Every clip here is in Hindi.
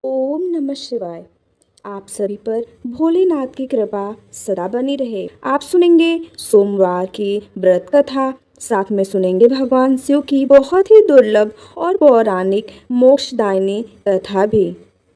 ओम नमः शिवाय। आप सभी पर भोलेनाथ की कृपा सदा बनी रहे। आप सुनेंगे सोमवार की व्रत कथा, साथ में सुनेंगे भगवान शिव की बहुत ही दुर्लभ और पौराणिक मोक्षदायिनी कथा भी।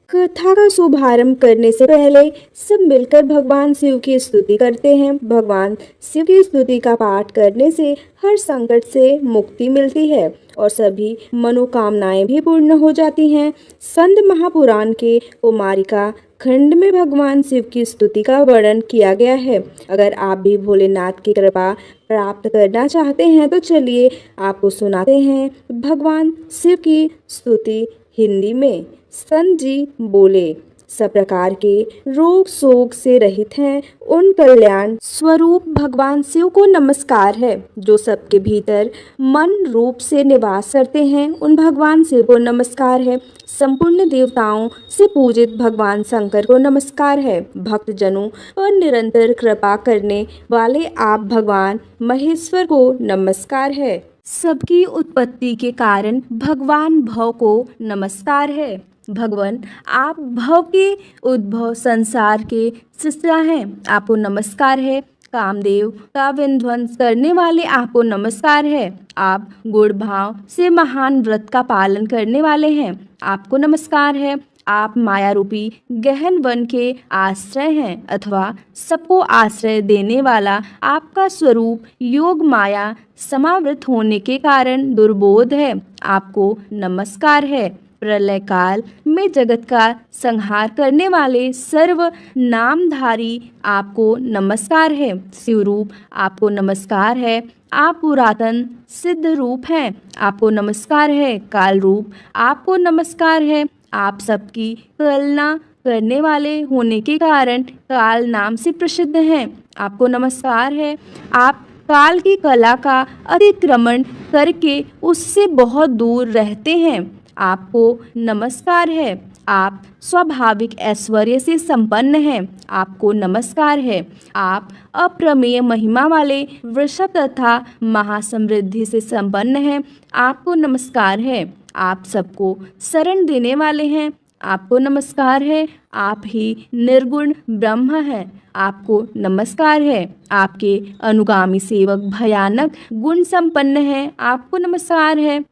कथा का शुभारंभ करने से पहले सब मिलकर भगवान शिव की स्तुति करते हैं। भगवान शिव की स्तुति का पाठ करने से हर संकट से मुक्ति मिलती है और सभी मनोकामनाएं भी पूर्ण हो जाती हैं। स्कंद महापुराण के कुमारिका खंड में भगवान शिव की स्तुति का वर्णन किया गया है। अगर आप भी भोलेनाथ की कृपा प्राप्त करना चाहते हैं तो चलिए आपको सुनाते हैं भगवान शिव की स्तुति हिंदी में। संत जी बोले, सब प्रकार के रोग शोक से रहित हैं, उन कल्याण स्वरूप भगवान शिव को नमस्कार है। जो सबके भीतर मन रूप से निवास करते हैं, उन भगवान शिव को नमस्कार है। संपूर्ण देवताओं से पूजित भगवान शंकर को नमस्कार है। भक्त जनों पर निरंतर कृपा करने वाले आप भगवान महेश्वर को नमस्कार है। सबकी उत्पत्ति के कारण भगवान भव को नमस्कार है। भगवान आप भव के उद्भव संसार के सृष्टा हैं, आपको नमस्कार है। कामदेव का विध्वंस करने वाले आपको नमस्कार है। आप गुण भाव से महान व्रत का पालन करने वाले हैं, आपको नमस्कार है। आप माया रूपी गहन वन के आश्रय हैं अथवा सबको आश्रय देने वाला आपका स्वरूप योग माया समावृत होने के कारण दुर्बोध है, आपको नमस्कार है। प्रलय काल में जगत का संहार करने वाले सर्व नामधारी आपको नमस्कार है। शिवरूप आपको नमस्कार है। आप पुरातन सिद्ध रूप हैं, आपको नमस्कार है। काल रूप आपको नमस्कार है। आप सबकी कलना करने वाले होने के कारण काल नाम से प्रसिद्ध हैं, आपको नमस्कार है। आप काल की कला का अतिक्रमण करके उससे बहुत दूर रहते हैं, आपको नमस्कार है। आप स्वाभाविक ऐश्वर्य से संपन्न हैं, आपको नमस्कार है। आप अप्रमेय महिमा वाले वृषभ तथा महासमृद्धि से संपन्न हैं, आपको नमस्कार है। आप सबको शरण देने वाले हैं, आपको नमस्कार है। आप ही निर्गुण ब्रह्म हैं, आपको नमस्कार है। आपके अनुगामी सेवक भयानक गुण संपन्न हैं, आपको नमस्कार है।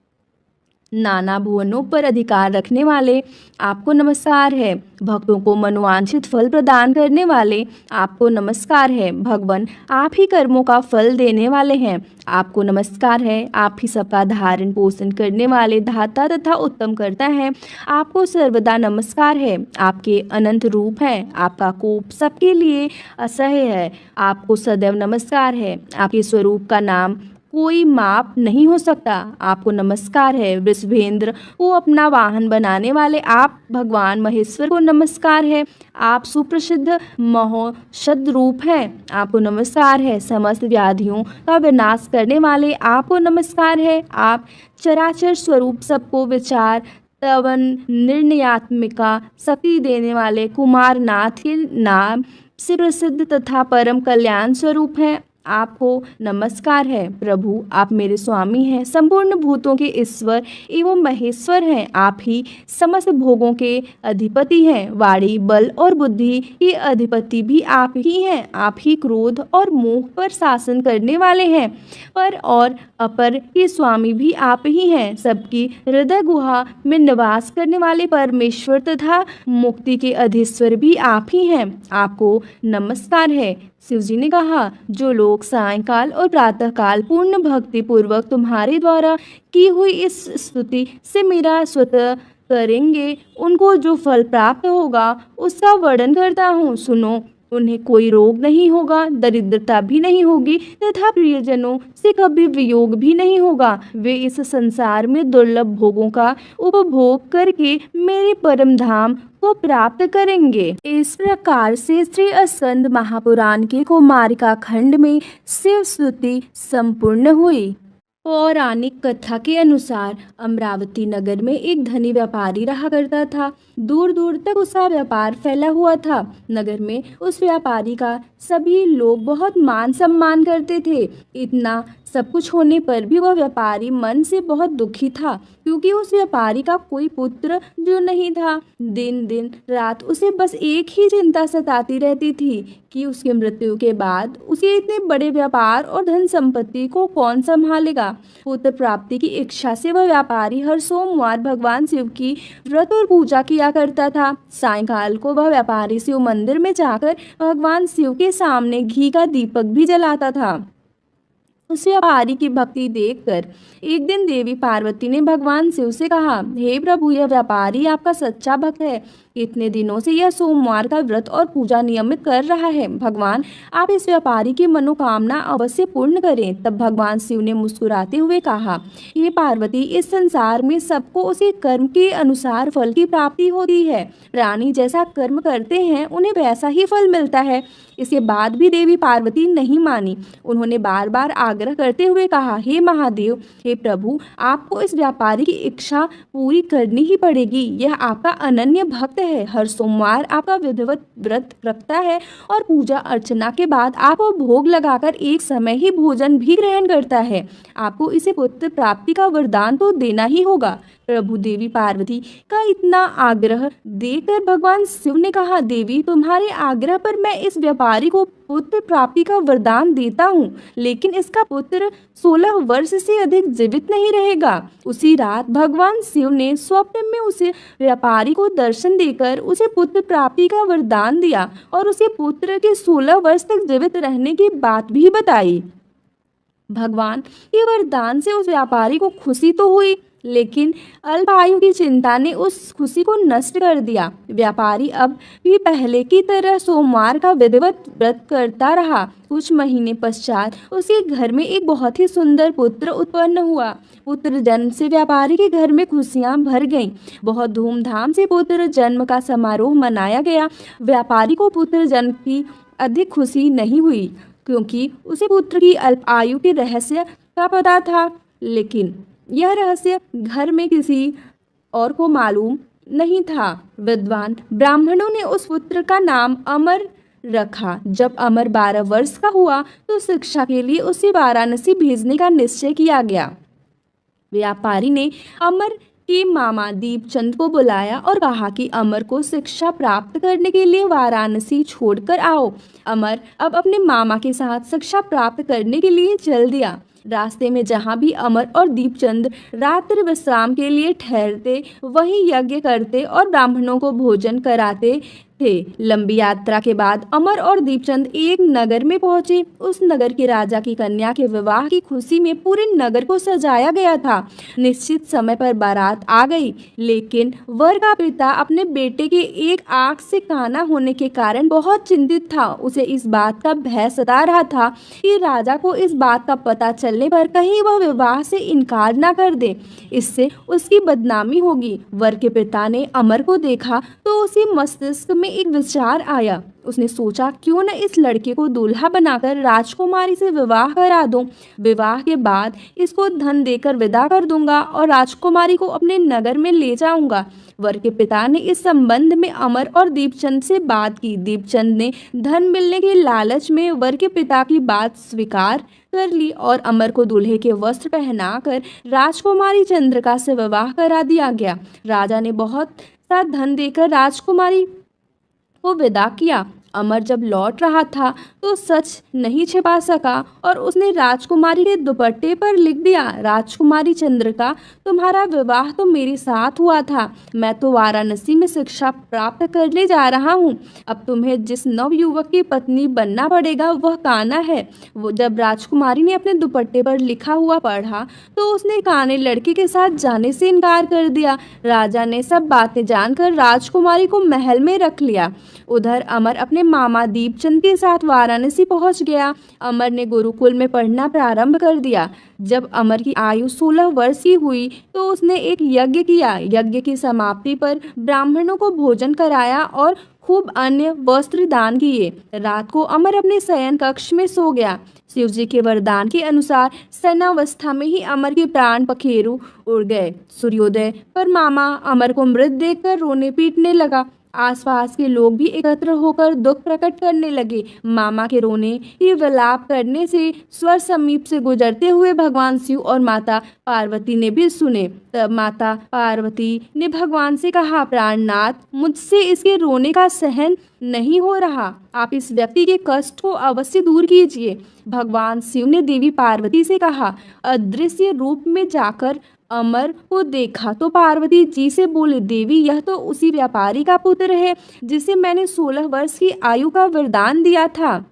नाना भुवनों पर अधिकार रखने वाले आपको नमस्कार है। भक्तों को मनोवांछित फल प्रदान करने वाले आपको नमस्कार है। भगवान आप ही कर्मों का फल देने वाले हैं, आपको नमस्कार है। आप ही सबका धारण पोषण करने वाले धाता तथा उत्तम करता है, आपको सर्वदा नमस्कार है। आपके अनंत रूप हैं, आपका कोप सबके लिए असह्य है, आपको सदैव नमस्कार है। आपके स्वरूप का नाम कोई माप नहीं हो सकता, आपको नमस्कार है। वृषभेंद्र को अपना वाहन बनाने वाले आप भगवान महेश्वर को नमस्कार है। आप सुप्रसिद्ध महौषध रूप हैं, आपको नमस्कार है। समस्त व्याधियों का विनाश करने वाले आपको नमस्कार है। आप चराचर स्वरूप सबको विचार तवन निर्णयात्मिका शक्ति देने वाले कुमारनाथ के नाम से प्रसिद्ध तथा परम कल्याण स्वरूप हैं, आपको नमस्कार है। प्रभु आप मेरे स्वामी हैं, संपूर्ण भूतों के ईश्वर एवं महेश्वर हैं। आप ही समस्त भोगों के अधिपति हैं। वाणी बल और बुद्धि के अधिपति भी आप ही हैं। आप ही क्रोध और मोह पर शासन करने वाले हैं। पर और अपर के स्वामी भी आप ही हैं। सबकी हृदय गुहा में निवास करने वाले परमेश्वर तथा मुक्ति के अधीश्वर भी आप ही हैं, आपको नमस्कार है। शिव जी ने कहा, जो लोग सायंकाल और प्रातःकाल पूर्ण भक्ति पूर्वक तुम्हारे द्वारा की हुई इस स्तुति से मेरा स्वतः करेंगे, उनको जो फल प्राप्त होगा उसका वर्णन करता हूँ, सुनो। उन्हें कोई रोग नहीं होगा, दरिद्रता भी नहीं होगी तथा प्रियजनों से कभी वियोग भी नहीं होगा। वे इस संसार में दुर्लभ भोगों का उपभोग करके मेरे परम धाम को प्राप्त करेंगे। इस प्रकार से श्री स्कंद महापुराण के कुमारिका खंड में शिव स्तुति संपूर्ण हुई। पौराणिक कथा के अनुसार अमरावती नगर में एक धनी व्यापारी रहा करता था। दूर दूर तक उसका व्यापार फैला हुआ था। नगर में उस व्यापारी का सभी लोग बहुत मान सम्मान करते थे। इतना सब कुछ होने पर भी वह व्यापारी मन से बहुत दुखी था, क्योंकि उस व्यापारी का कोई पुत्र जो नहीं था। दिन दिन रात उसे बस एक ही चिंता सताती रहती थी कि उसकी मृत्यु के बाद उसके इतने बड़े व्यापार और धन संपत्ति को कौन संभालेगा। पुत्र प्राप्ति की इच्छा से वह व्यापारी हर सोमवार भगवान शिव की व्रत और पूजा किया करता था। सायंकाल को वह व्यापारी शिव मंदिर में जाकर भगवान शिव के सामने घी का दीपक भी जलाता था। उस व्यापारी की भक्ति देखकर एक दिन देवी पार्वती ने भगवान शिव से कहा, हे प्रभु, यह व्यापारी आपका सच्चा भक्त है। इतने दिनों से यह सोमवार का व्रत और पूजा नियमित कर रहा है। भगवान, आप इस व्यापारी की मनोकामना अवश्य पूर्ण करें। तब भगवान शिव ने मुस्कुराते हुए कहा, हे पार्वती, इस संसार में सबको उसी कर्म के अनुसार फल की प्राप्ति होती है। प्राणी जैसा कर्म करते हैं उन्हें वैसा ही फल मिलता है। इसके बाद भी देवी पार्वती नहीं मानी। उन्होंने बार बार आग्रह करते हुए कहा, हे महादेव, हे प्रभु, आपको इस व्यापारी की इच्छा पूरी करनी ही पड़ेगी। यह आपका अनन्य भक्त है, हर सोमवार आपका विधिवत व्रत रखता है और पूजा अर्चना के बाद आपको भोग लगाकर एक समय ही भोजन भी ग्रहण करता है। आपको इसे पुत्र प्राप्ति का वरदान तो देना ही होगा। प्रभु देवी पार्वती का इतना आग्रह देखकर भगवान शिव ने कहा, देवी, तुम्हारे आग्रह पर मैं इस व्यापारी को पुत्र प्राप्ति का वरदान देता हूँ, लेकिन इसका पुत्र 16 वर्ष से अधिक जीवित नहीं रहेगा। उसी रात भगवान शिव ने स्वप्न में उसे व्यापारी को दर्शन देकर उसे पुत्र प्राप्ति का वरदान दिया और उसे पुत्र के 16 वर्ष तक जीवित रहने की बात भी बताई। भगवान के वरदान से उस व्यापारी को खुशी तो हुई, लेकिन अल्पायु की चिंता ने उस खुशी को नष्ट कर दिया। व्यापारी अब भी पहले की तरह सोमवार का विधिवत व्रत करता रहा। कुछ महीने पश्चात उसके घर में एक बहुत ही सुंदर पुत्र उत्पन्न हुआ। पुत्र जन्म से व्यापारी के घर में खुशियां भर गईं। बहुत धूमधाम से पुत्र जन्म का समारोह मनाया गया। व्यापारी को पुत्र जन्म की अधिक खुशी नहीं हुई, क्योंकि उसे पुत्र की अल्प आयु के रहस्य का पता था, लेकिन यह रहस्य घर में किसी और को मालूम नहीं था। विद्वान ब्राह्मणों ने उस पुत्र का नाम अमर रखा। जब अमर 12 वर्ष का हुआ तो शिक्षा के लिए उसे वाराणसी भेजने का निश्चय किया गया। व्यापारी ने अमर के मामा दीपचंद को बुलाया और कहा कि अमर को शिक्षा प्राप्त करने के लिए वाराणसी छोड़कर आओ। अमर अब अपने मामा के साथ शिक्षा प्राप्त करने के लिए चल दिया। रास्ते में जहाँ भी अमर और दीपचंद रात्रि विश्राम के लिए ठहरते, वहीं यज्ञ करते और ब्राह्मणों को भोजन कराते थे। लंबी यात्रा के बाद अमर और दीपचंद एक नगर में पहुंचे। उस नगर के राजा की कन्या के विवाह की खुशी में पूरे नगर को सजाया गया था। निश्चित समय पर बारात आ गई, लेकिन वर का पिता अपने बेटे के एक आंख से काना होने के कारण बहुत चिंतित था। उसे इस बात का भय सता रहा था कि राजा को इस बात का पता चलने पर कहीं वह विवाह से इनकार न कर दे, इससे उसकी बदनामी होगी। वर के पिता ने अमर को देखा तो उसी मस्तिष्क में एक विचार आया। उसने सोचा, क्यों न इस लड़के को दूल्हा बनाकर राजकुमारी से विवाह करा दूं। विवाह के बाद इसको धन देकर विदा कर दूंगा और राजकुमारी को अपने नगर में ले जाऊंगा। वर के पिता ने इस संबंध में अमर और दीपचंद से बात की। दीपचंद ने धन मिलने के लालच में वर के पिता की बात स्वीकार कर ली और अमर को दूल्हे के वस्त्र पहनाकर राजकुमारी चंद्रिका से विवाह करा दिया गया। राजा ने बहुत सा धन देकर राजकुमारी को विदा किया। अमर जब लौट रहा था तो सच नहीं छिपा सका और उसने राजकुमारी के दुपट्टे पर लिख दिया, राजकुमारी चंद्रिका, तुम्हारा विवाह तो मेरे साथ हुआ था। मैं तो वाराणसी में शिक्षा प्राप्त करने जा रहा हूँ। अब तुम्हें जिस नवयुवक की पत्नी बनना पड़ेगा वह काना है। वो जब राजकुमारी ने अपने दुपट्टे पर लिखा हुआ पढ़ा तो उसने काने लड़के के साथ जाने से इनकार कर दिया। राजा ने सब बातें जानकर राजकुमारी को महल में रख लिया। उधर अमर अपने मामा दीपचंद के साथ वाराणसी पहुंच गया। अमर ने गुरुकुल में पढ़ना प्रारंभ कर दिया। जब अमर की आयु 16 वर्ष की हुई तो उसने एक यज्ञ किया। यज्ञ की समाप्ति पर ब्राह्मणों को भोजन कराया और खूब अन्य वस्त्र दान किए। रात को अमर अपने शयन कक्ष में सो गया। शिव जी के वरदान के अनुसार शयनावस्था में ही अमर के प्राण पखेरु उड़ गए। सूर्योदय पर मामा अमर को मृत देखकर रोने पीटने लगा। आसपास के लोग भी एकत्र होकर दुख प्रकट करने लगे। मामा के रोने की विलाप करने से स्वर समीप से गुजरते हुए भगवान शिव और माता पार्वती ने भी सुने। तब माता पार्वती ने भगवान से कहा, प्राणनाथ, मुझसे इसके रोने का सहन नहीं हो रहा, आप इस व्यक्ति के कष्ट को अवश्य दूर कीजिए। भगवान शिव ने देवी पार्वती से कहा, अदृश्य रूप में जाकर अमर को देखा तो पार्वती जी से बोले, देवी, यह तो उसी व्यापारी का पुत्र है जिसे मैंने 16 वर्ष की आयु का वरदान दिया था।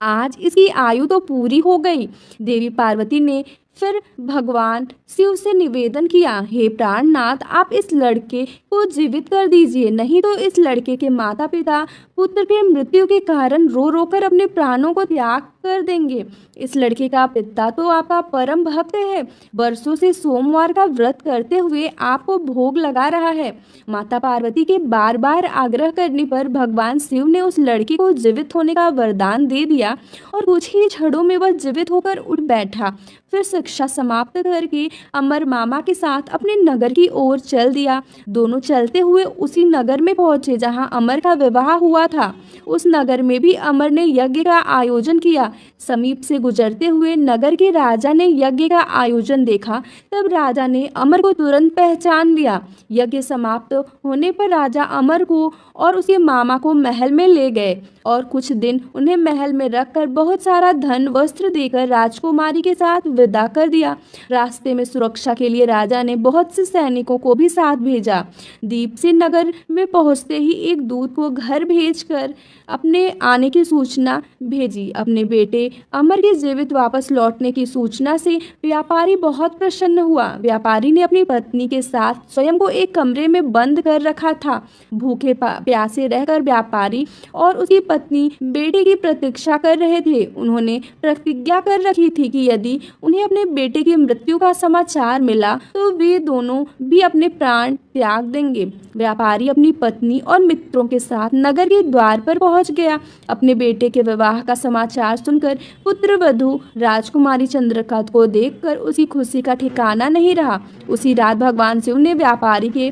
आज इसकी आयु तो पूरी हो गई। देवी पार्वती ने फिर भगवान शिव से निवेदन किया, हे प्राणनाथ, आप इस लड़के को जीवित कर दीजिए, नहीं तो इस लड़के के माता पिता पुत्र के मृत्यु के कारण रो रो कर अपने प्राणों को त्याग कर देंगे। इस लड़के का पिता तो आपका परम भक्त है, वर्षों से सोमवार का व्रत करते हुए आपको भोग लगा रहा है। माता पार्वती के बार बार आग्रह करने पर भगवान शिव ने उस लड़के को जीवित होने का वरदान दे दिया और कुछ ही क्षणों में वह जीवित होकर उठ बैठा। फिर शिक्षा समाप्त करके अमर मामा के साथ अपने नगर की ओर चल दिया। दोनों चलते हुए उसी नगर में पहुंचे जहां अमर का विवाह हुआ था। उस नगर में भी अमर ने यज्ञ का आयोजन किया। समीप से गुजरते हुए नगर के राजा ने यज्ञ का आयोजन देखा। तब राजा ने अमर को तुरंत पहचान लिया। यज्ञ समाप्त होने पर राजा अमर को और उसके मामा को महल में ले गए और कुछ दिन उन्हें महल में रखकर बहुत सारा धन वस्त्र देकर राजकुमारी के साथ विदा कर दिया। रास्ते में सुरक्षा के लिए राजा ने बहुत से सैनिकों को भी साथ भेजा। दीप से नगर में पहुंचते ही एक दूत को घर भेजकर अपने आने की सूचना भेजी। अपने बेटे अमर के जीवित वापस लौटने की सूचना से व्यापारी बहुत प्रसन्न हुआ। व्यापारी ने अपनी पत्नी के साथ स्वयं को एक कमरे में बंद कर रखा था। भूखे प्यासे रहकर व्यापारी और उसकी पत्नी बेटे की प्रतीक्षा कर रहे थे। उन्होंने प्रतिज्ञा कर रखी थी कि यदि उन्हें अपने बेटे की मृत्यु का समाचार मिला तो वे दोनों भी अपने प्राण त्याग देंगे। व्यापारी अपनी पत्नी और मित्रों के साथ नगर के द्वार पर पहुंच गया। अपने बेटे के विवाह का समाचार सुनकर पुत्र वधू राजकुमारी चंद्रका को देखकर उसकी खुशी का ठिकाना नहीं रहा। उसी रात भगवान शिव ने व्यापारी के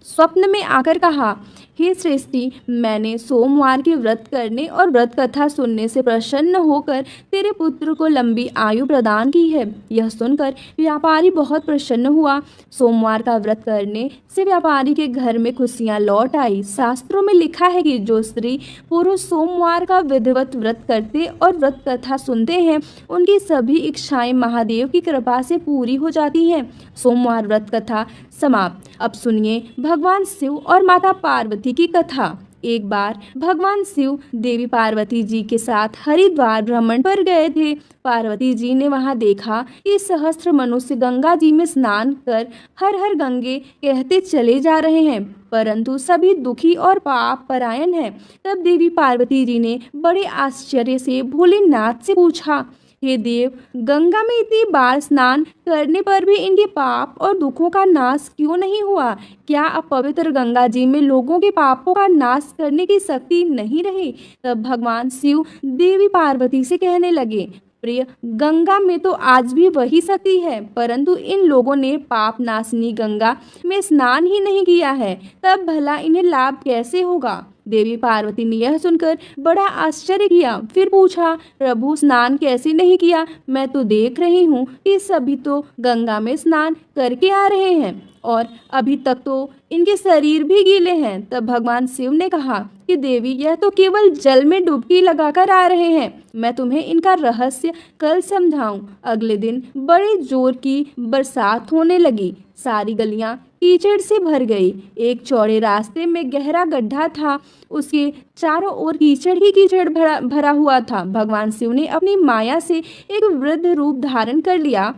स्वप्न में आकर कहा, हे श्रेष्ठी, मैंने सोमवार के व्रत करने और व्रत कथा सुनने से प्रसन्न होकर तेरे पुत्र को लंबी आयु प्रदान की है। यह सुनकर व्यापारी बहुत प्रसन्न हुआ। सोमवार का व्रत करने से व्यापारी के घर में खुशियां लौट आई। शास्त्रों में लिखा है कि जो स्त्री पुरुष सोमवार का विधिवत व्रत करते और व्रत कथा सुनते हैं उनकी सभी इच्छाएं महादेव की कृपा से पूरी हो जाती हैं। सोमवार व्रत कथा समाप्त। अब सुनिए भगवान शिव और माता पार्वती की कथा। एक बार भगवान शिव देवी पार्वती जी के साथ हरिद्वार भ्रमण पर गए थे। पार्वती जी ने वहां देखा कि सहस्त्र मनुष्य गंगा जी में स्नान कर हर हर गंगे कहते चले जा रहे हैं, परंतु सभी दुखी और पाप परायण हैं। तब देवी पार्वती जी ने बड़े आश्चर्य से भोलेनाथ से पूछा, हे देव, गंगा में इतनी बार स्नान करने पर भी इनके पाप और दुखों का नाश क्यों नहीं हुआ? क्या अब पवित्र गंगा जी में लोगों के पापों का नाश करने की शक्ति नहीं रही? तब भगवान शिव देवी पार्वती से कहने लगे, प्रिय, गंगा में तो आज भी वही शक्ति है, परंतु इन लोगों ने पाप नाशनी गंगा में स्नान ही नहीं किया है, तब भला इन्हें लाभ कैसे होगा? देवी पार्वती ने यह सुनकर बड़ा आश्चर्य किया। फिर पूछा, प्रभु, स्नान कैसे नहीं किया? मैं तो देख रही हूँ कि सभी तो गंगा में स्नान करके आ रहे हैं और अभी तक तो इनके शरीर भी गीले हैं। तब भगवान शिव ने कहा कि देवी, यह तो केवल जल में डुबकी लगाकर आ रहे हैं। मैं तुम्हें इनका रहस्य कल समझाऊं। अगले दिन बड़े जोर की बरसात होने लगी। सारी गलियां कीचड़ से भर गई। एक चौड़े रास्ते में गहरा गड्ढा था, उसके चारों ओर कीचड़ ही कीचड़ भरा हुआ था। भगवान शिव ने अपनी माया से एक वृद्ध रूप धारण कर लिया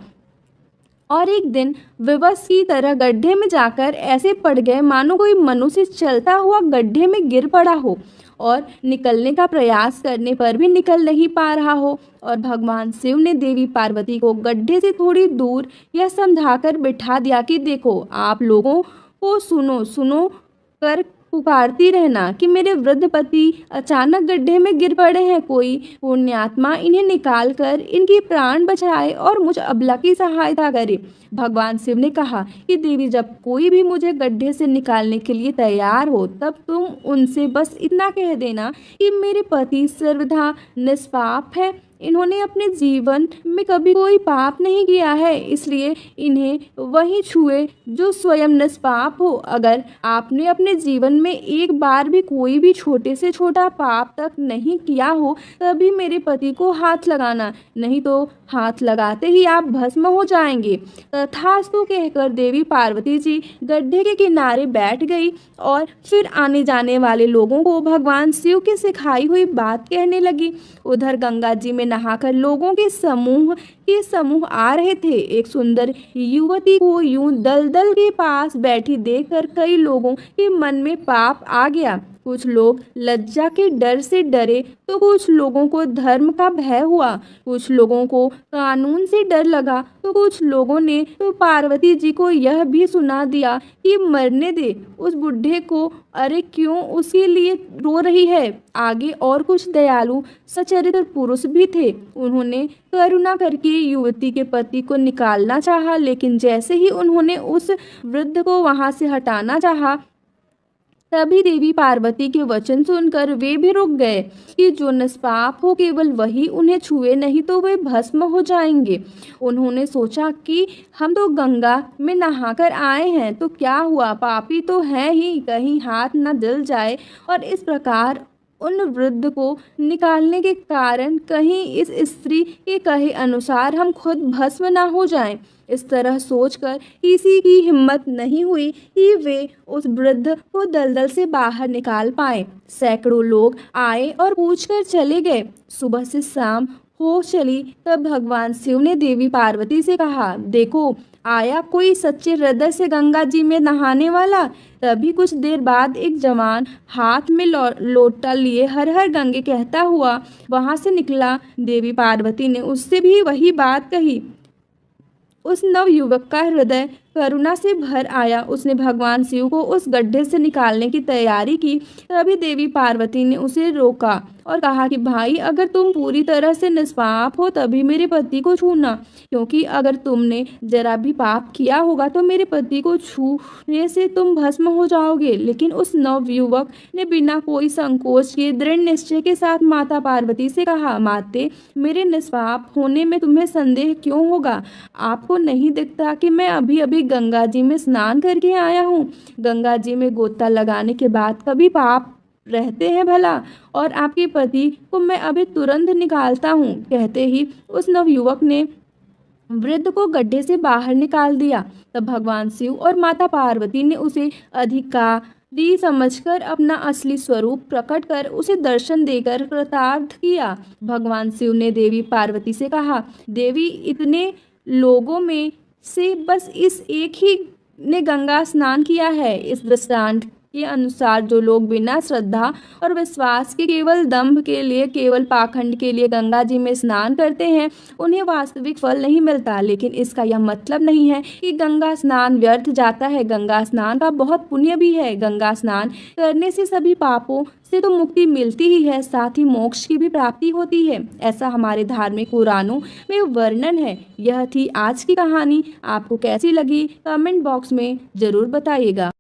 और एक दिन विवश की तरह गड्ढे में जाकर ऐसे पड़ गए मानो कोई मनुष्य चलता हुआ गड्ढे में गिर पड़ा हो और निकलने का प्रयास करने पर भी निकल नहीं पा रहा हो। और भगवान शिव ने देवी पार्वती को गड्ढे से थोड़ी दूर यह समझाकर बिठा दिया कि देखो, आप लोगों को सुनो सुनो कर पुकारती रहना कि मेरे वृद्ध पति अचानक गड्ढे में गिर पड़े हैं। कोई पुण्यात्मा इन्हें निकाल कर इनकी प्राण बचाए और मुझ अबला की सहायता करे। भगवान शिव ने कहा कि देवी, जब कोई भी मुझे गड्ढे से निकालने के लिए तैयार हो तब तुम उनसे बस इतना कह देना कि मेरे पति सर्वथा निष्पाप है, इन्होंने अपने जीवन में कभी कोई पाप नहीं किया है, इसलिए इन्हें वही छुए जो स्वयं निष्पाप हो। अगर आपने अपने जीवन में एक बार भी कोई भी छोटे से छोटा पाप तक नहीं किया हो तभी मेरे पति को हाथ लगाना, नहीं तो हाथ लगाते ही आप भस्म हो जाएंगे। तथास्तु कहकर देवी पार्वती जी गड्ढे के किनारे बैठ गई और फिर आने जाने वाले लोगों को भगवान शिव की सिखाई हुई बात कहने लगी। उधर गंगा जी में नहाकर लोगों के समूह आ रहे थे। एक सुंदर युवती को यूं दलदल के पास बैठी देखकर कई लोगों के मन में पाप आ गया। कुछ लोग लज्जा के डर से डरे तो कुछ लोगों को धर्म का भय हुआ, कुछ लोगों को कानून से डर लगा तो कुछ लोगों ने तो पार्वती जी को यह भी सुना दिया कि मरने दे उस बुढ़े को, अरे क्यों उसके लिए रो रही है। आगे और कुछ दयालु सचरित्र पुरुष भी थे। उन्होंने करुणा करके युवती के पति को निकालना चाहा, लेकिन जैसे ही उन्होंने उस वृद्ध को वहां से हटाना चाहा तभी देवी पार्वती के वचन सुनकर वे भी रुक गए कि जो निष्पाप हो केवल वही उन्हें छुए, नहीं तो वे भस्म हो जाएंगे। उन्होंने सोचा कि हम तो गंगा में नहाकर आए हैं तो क्या हुआ, पापी तो हैं ही, कहीं हाथ न जल जाए। और इस प्रकार उन वृद्ध को निकालने के कारण कहीं इस स्त्री के कहे अनुसार हम खुद भस्म न हो जाएं। इस तरह सोचकर किसी की हिम्मत नहीं हुई कि वे उस वृद्ध को दलदल से बाहर निकाल पाए। सैकड़ों लोग आए और पूछकर चले गए। सुबह से शाम हो चली तब भगवान शिव ने देवी पार्वती से कहा, देखो आया कोई सच्चे हृदय से गंगा जी में नहाने वाला। तभी कुछ देर बाद एक जवान हाथ में लोटा लिए हर हर गंगे कहता हुआ वहां से निकला। देवी पार्वती ने उससे भी वही बात कही। उस नव युवक का हृदय करुणा से भर आया। उसने भगवान शिव को उस गड्ढे से निकालने की तैयारी की। तभी देवी पार्वती ने उसे रोका और कहा कि भाई, अगर तुम पूरी तरह से निष्पाप हो तभी मेरे पति को छूना, क्योंकि अगर तुमने जरा भी पाप किया होगा तो मेरे पति को छूने से तुम भस्म हो जाओगे। लेकिन उस नव युवक ने बिना कोई संकोच के दृढ़ निश्चय के साथ माता पार्वती से कहा, माते, मेरे निष्पाप होने में तुम्हें संदेह क्यों होगा? आपको नहीं दिखता कि मैं अभी अभी गंगा जी में स्नान करके आया हूँ? गंगा जी में गोता लगाने के बाद कभी पाप रहते हैं भला? और आपके पति को मैं अभी तुरंत निकालता हूँ। कहते ही उस नवयुवक ने वृद्ध को गड्ढे से बाहर निकाल दिया। तब भगवान शिव और माता पार्वती ने उसे अधिकारी समझकर अपना असली स्वरूप प्रकट कर उसे दर्शन देकर कृतार्थ किया। भगवान शिव ने देवी पार्वती से कहा, देवी, इतने लोगों में से बस इस एक ही ने गंगा स्नान किया है। इस दृष्टांत के अनुसार जो लोग बिना श्रद्धा और विश्वास के केवल दंभ के लिए, केवल पाखंड के लिए गंगा जी में स्नान करते हैं उन्हें वास्तविक फल नहीं मिलता। लेकिन इसका यह मतलब नहीं है कि गंगा स्नान व्यर्थ जाता है। गंगा स्नान का बहुत पुण्य भी है। गंगा स्नान करने से सभी पापों से तो मुक्ति मिलती ही है, साथ ही मोक्ष की भी प्राप्ति होती है। ऐसा हमारे धार्मिक पुराणों में वर्णन है। यह थी आज की कहानी। आपको कैसी लगी कमेंट बॉक्स में जरूर बताइएगा।